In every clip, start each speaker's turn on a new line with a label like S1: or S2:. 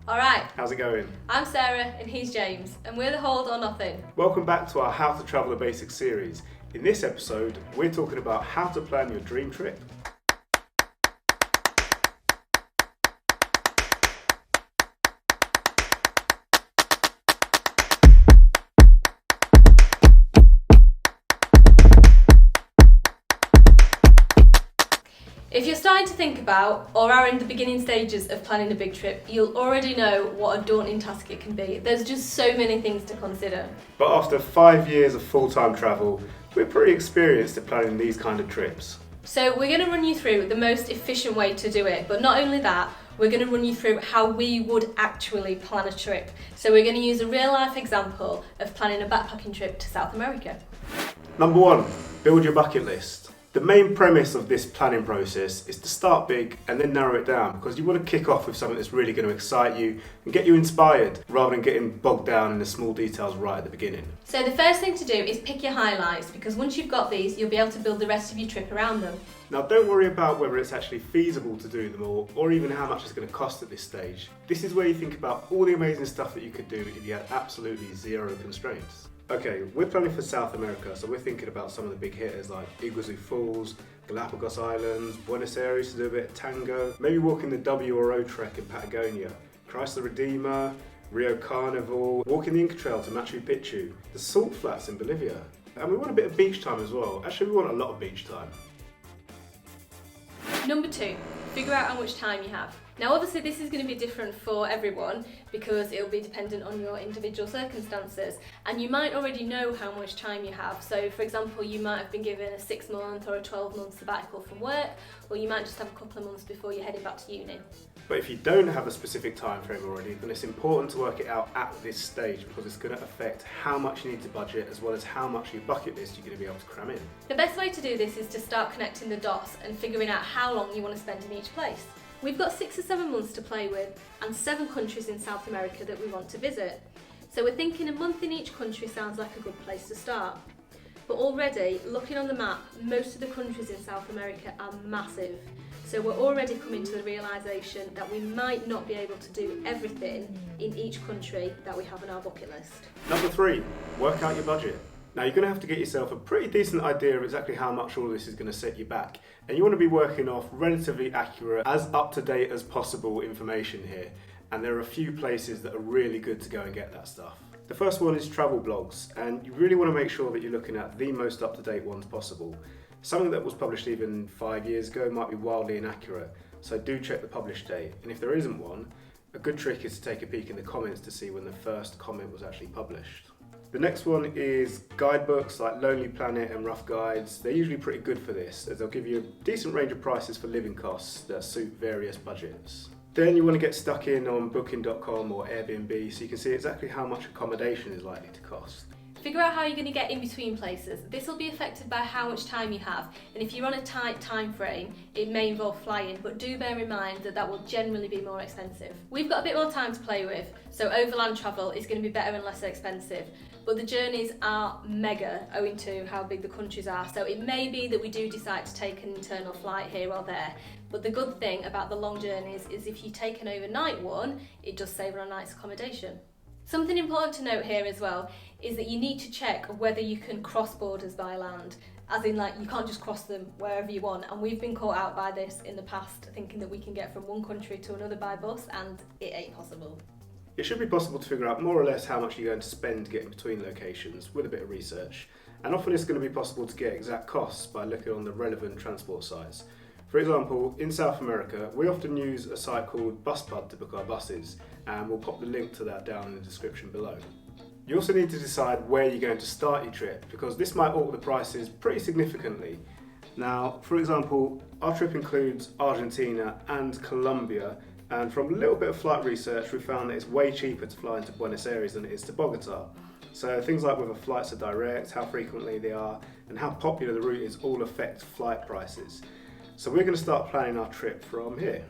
S1: Alright,
S2: How's it going?
S1: I'm Sarah and he's James, and we're the Hold or Nothing.
S2: Welcome back to our How to Travel the Basics series. In this episode, we're talking about how to plan your dream trip.
S1: If you're starting to think about or are in the beginning stages of planning a big trip, you'll already know what a daunting task it can be. There's just so many things to consider.
S2: But after 5 years of full-time travel, we're pretty experienced at planning these kind of trips.
S1: So we're going to run you through the most efficient way to do it, but not only that, we're going to run you through how we would actually plan a trip. So we're going to use a real life example of planning a backpacking trip to South America.
S2: Number 1, build your bucket list. The main premise of this planning process is to start big and then narrow it down, because you want to kick off with something that's really going to excite you and get you inspired rather than getting bogged down in the small details right at the beginning.
S1: So the first thing to do is pick your highlights, because once you've got these, you'll be able to build the rest of your trip around them.
S2: Now don't worry about whether it's actually feasible to do them all or even how much it's going to cost at this stage. This is where you think about all the amazing stuff that you could do if you had absolutely zero constraints. Okay, we're planning for South America, so we're thinking about some of the big hitters like Iguazu Falls, Galapagos Islands, Buenos Aires to do a bit of tango, maybe walking the W or O trek in Patagonia, Christ the Redeemer, Rio Carnival, walking the Inca Trail to Machu Picchu, the salt flats in Bolivia. And we want a bit of beach time as well. Actually, we want a lot of beach time.
S1: Number 2, figure out how much time you have. Now obviously this is going to be different for everyone because it'll be dependent on your individual circumstances, and you might already know how much time you have. So for example, you might have been given a 6-month or a 12-month sabbatical from work, or you might just have a couple of months before you're heading back to uni.
S2: But if you don't have a specific time frame already, then it's important to work it out at this stage, because it's going to affect how much you need to budget as well as how much of your bucket list you're going to be able to cram in.
S1: The best way to do this is to start connecting the dots and figuring out how long you want to spend in each place. We've got 6 or 7 months to play with and 7 countries in South America that we want to visit. So we're thinking a month in each country sounds like a good place to start. But already, looking on the map, most of the countries in South America are massive. So we're already coming to the realisation that we might not be able to do everything in each country that we have on our bucket list.
S2: Number 3, work out your budget. Now you're going to have to get yourself a pretty decent idea of exactly how much all of this is going to set you back. And you want to be working off relatively accurate, as up-to-date as possible information here. And there are a few places that are really good to go and get that stuff. The first one is travel blogs, and you really want to make sure that you're looking at the most up-to-date ones possible. Something that was published even 5 years ago might be wildly inaccurate, so do check the publish date. And if there isn't one, a good trick is to take a peek in the comments to see when the first comment was actually published. The next one is guidebooks like Lonely Planet and Rough Guides. They're usually pretty good for this, as they'll give you a decent range of prices for living costs that suit various budgets. Then you want to get stuck in on booking.com or Airbnb so you can see exactly how much accommodation is likely to cost.
S1: Figure out how you're going to get in between places. This will be affected by how much time you have, and if you're on a tight time frame, it may involve flying, but do bear in mind that that will generally be more expensive. We've got a bit more time to play with, so overland travel is going to be better and less expensive, but the journeys are mega owing to how big the countries are, so it may be that we do decide to take an internal flight here or there. But the good thing about the long journeys is if you take an overnight one, it does save on a night's accommodation. Something important to note here as well is that you need to check whether you can cross borders by land, as in like you can't just cross them wherever you want, and we've been caught out by this in the past, thinking that we can get from one country to another by bus, and it ain't possible.
S2: It should be possible to figure out more or less how much you're going to spend getting between locations with a bit of research, and often it's going to be possible to get exact costs by looking on the relevant transport sites. For example, in South America, we often use a site called BusBud to book our buses, and we'll pop the link to that down in the description below. You also need to decide where you're going to start your trip, because this might alter the prices pretty significantly. Now, for example, our trip includes Argentina and Colombia, and from a little bit of flight research, we found that it's way cheaper to fly into Buenos Aires than it is to Bogota. So things like whether flights are direct, how frequently they are, and how popular the route is all affect flight prices. So we're going to start planning our trip from here.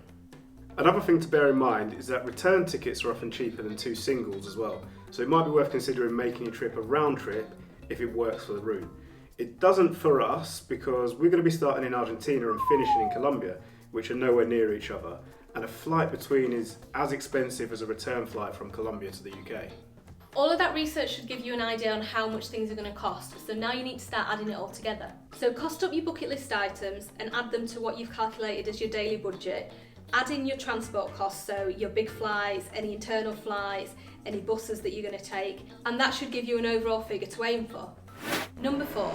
S2: Another thing to bear in mind is that return tickets are often cheaper than 2 singles as well, so it might be worth considering making a trip a round trip if it works for the route. It doesn't for us because we're going to be starting in Argentina and finishing in Colombia, which are nowhere near each other, and a flight between is as expensive as a return flight from Colombia to the UK.
S1: All of that research should give you an idea on how much things are going to cost, so now you need to start adding it all together. So cost up your bucket list items and add them to what you've calculated as your daily budget. Add in your transport costs, so your big flights, any internal flights, any buses that you're going to take, and that should give you an overall figure to aim for. Number 4,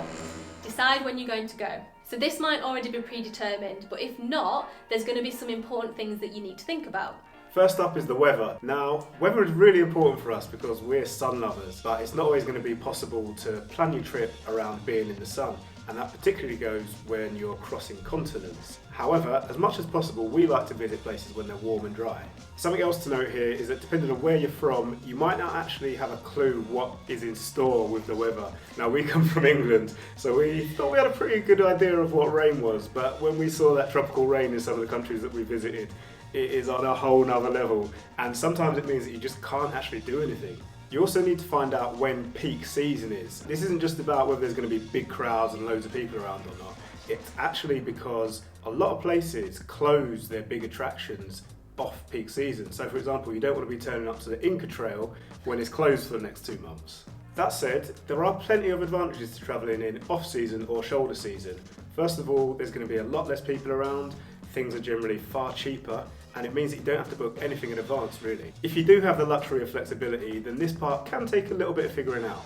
S1: decide when you're going to go. So this might already be predetermined, but if not, there's going to be some important things that you need to think about.
S2: First up is the weather. Now, weather is really important for us because we're sun lovers, but it's not always going to be possible to plan your trip around being in the sun, and that particularly goes when you're crossing continents. However, as much as possible, we like to visit places when they're warm and dry. Something else to note here is that depending on where you're from, you might not actually have a clue what is in store with the weather. Now, we come from England, so we thought we had a pretty good idea of what rain was, but when we saw that tropical rain in some of the countries that we visited, it is on a whole nother level, and sometimes it means that you just can't actually do anything. You also need to find out when peak season is. This isn't just about whether there's going to be big crowds and loads of people around or not. It's actually because a lot of places close their big attractions off peak season. So for example, you don't want to be turning up to the Inca Trail when it's closed for the next 2 months. That said, there are plenty of advantages to travelling in off-season or shoulder season. First of all, there's going to be a lot less people around, things are generally far cheaper, and it means that you don't have to book anything in advance really. If you do have the luxury of flexibility, then this part can take a little bit of figuring out.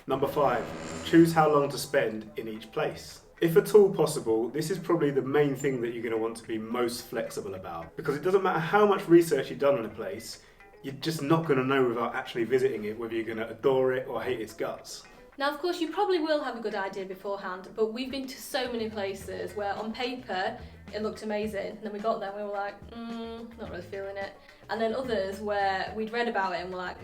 S2: Number 5, choose how long to spend in each place. If at all possible, this is probably the main thing that you're going to want to be most flexible about, because it doesn't matter how much research you've done on a place, you're just not going to know without actually visiting it whether you're going to adore it or hate its guts.
S1: Now, of course, you probably will have a good idea beforehand, but we've been to so many places where on paper it looked amazing, and then we got there and we were like, not really feeling it. And then others where we'd read about it and we're like,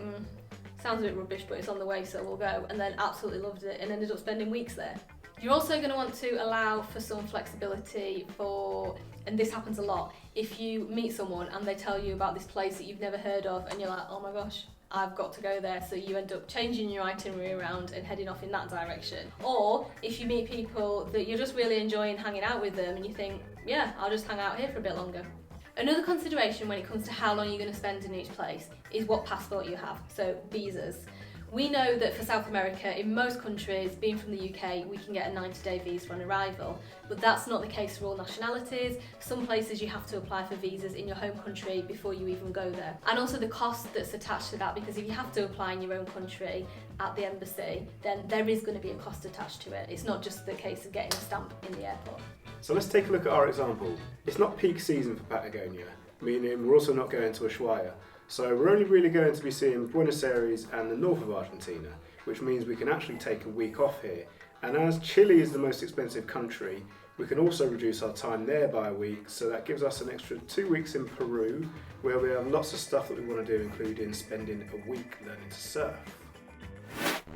S1: sounds a bit rubbish, but it's on the way, so we'll go, and then absolutely loved it and ended up spending weeks there. You're also going to want to allow for some flexibility for, and this happens a lot, if you meet someone and they tell you about this place that you've never heard of and you're like, oh my gosh, I've got to go there, so you end up changing your itinerary around and heading off in that direction. Or if you meet people that you're just really enjoying hanging out with them and you think, yeah, I'll just hang out here for a bit longer. Another consideration when it comes to how long you're going to spend in each place is what passport you have, so visas. We know that for South America, in most countries, being from the UK, we can get a 90-day visa on arrival, but that's not the case for all nationalities. Some places you have to apply for visas in your home country before you even go there. And also the cost that's attached to that, because if you have to apply in your own country at the embassy, then there is going to be a cost attached to it. It's not just the case of getting a stamp in the airport.
S2: So let's take a look at our example. It's not peak season for Patagonia, meaning we're also not going to Ushuaia. So we're only really going to be seeing Buenos Aires and the north of Argentina, which means we can actually take a week off here. And as Chile is the most expensive country, we can also reduce our time there by a week, so that gives us an extra 2 weeks in Peru, where we have lots of stuff that we want to do, including spending a week learning to surf.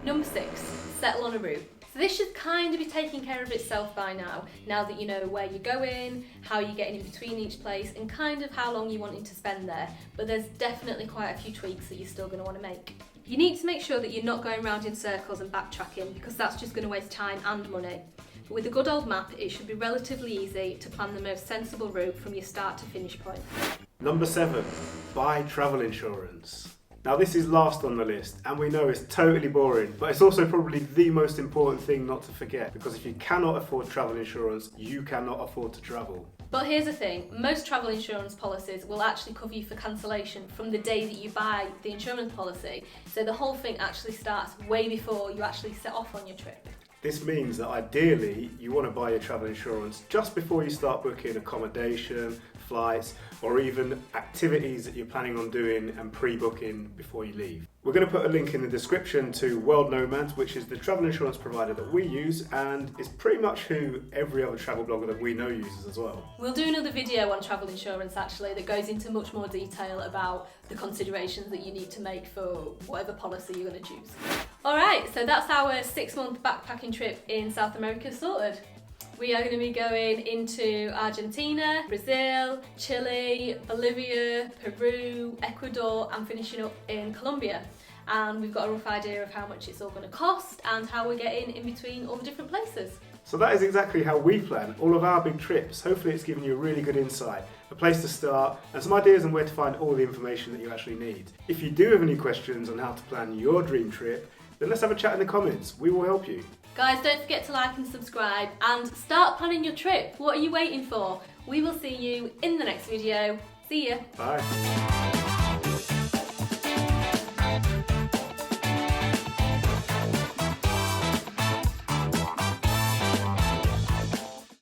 S1: Number 6, settle on a route. So this should kind of be taking care of itself by now that you know where you're going, how you're getting in between each place, and kind of how long you're wanting to spend there. But there's definitely quite a few tweaks that you're still going to want to make. You need to make sure that you're not going around in circles and backtracking, because that's just going to waste time and money. But with a good old map, it should be relatively easy to plan the most sensible route from your start to finish point.
S2: Number 7, buy travel insurance. Now this is last on the list, and we know it's totally boring, but it's also probably the most important thing not to forget, because if you cannot afford travel insurance, you cannot afford to travel.
S1: But here's the thing, most travel insurance policies will actually cover you for cancellation from the day that you buy the insurance policy, so the whole thing actually starts way before you actually set off on your trip.
S2: This means that ideally you want to buy your travel insurance just before you start booking accommodation, flights, or even activities that you're planning on doing and pre-booking before you leave. We're going to put a link in the description to World Nomads, which is the travel insurance provider that we use, and it's pretty much who every other travel blogger that we know uses as well.
S1: We'll do another video on travel insurance actually that goes into much more detail about the considerations that you need to make for whatever policy you're going to choose. Alright, so that's our 6-month backpacking trip in South America sorted. We are going to be going into Argentina, Brazil, Chile, Bolivia, Peru, Ecuador, and finishing up in Colombia. And we've got a rough idea of how much it's all going to cost and how we're getting in between all the different places.
S2: So that is exactly how we plan all of our big trips. Hopefully it's given you a really good insight, a place to start, and some ideas on where to find all the information that you actually need. If you do have any questions on how to plan your dream trip, then let's have a chat in the comments. We will help you.
S1: Guys, don't forget to like and subscribe and start planning your trip. What are you waiting for? We will see you in the next video. See ya.
S2: Bye.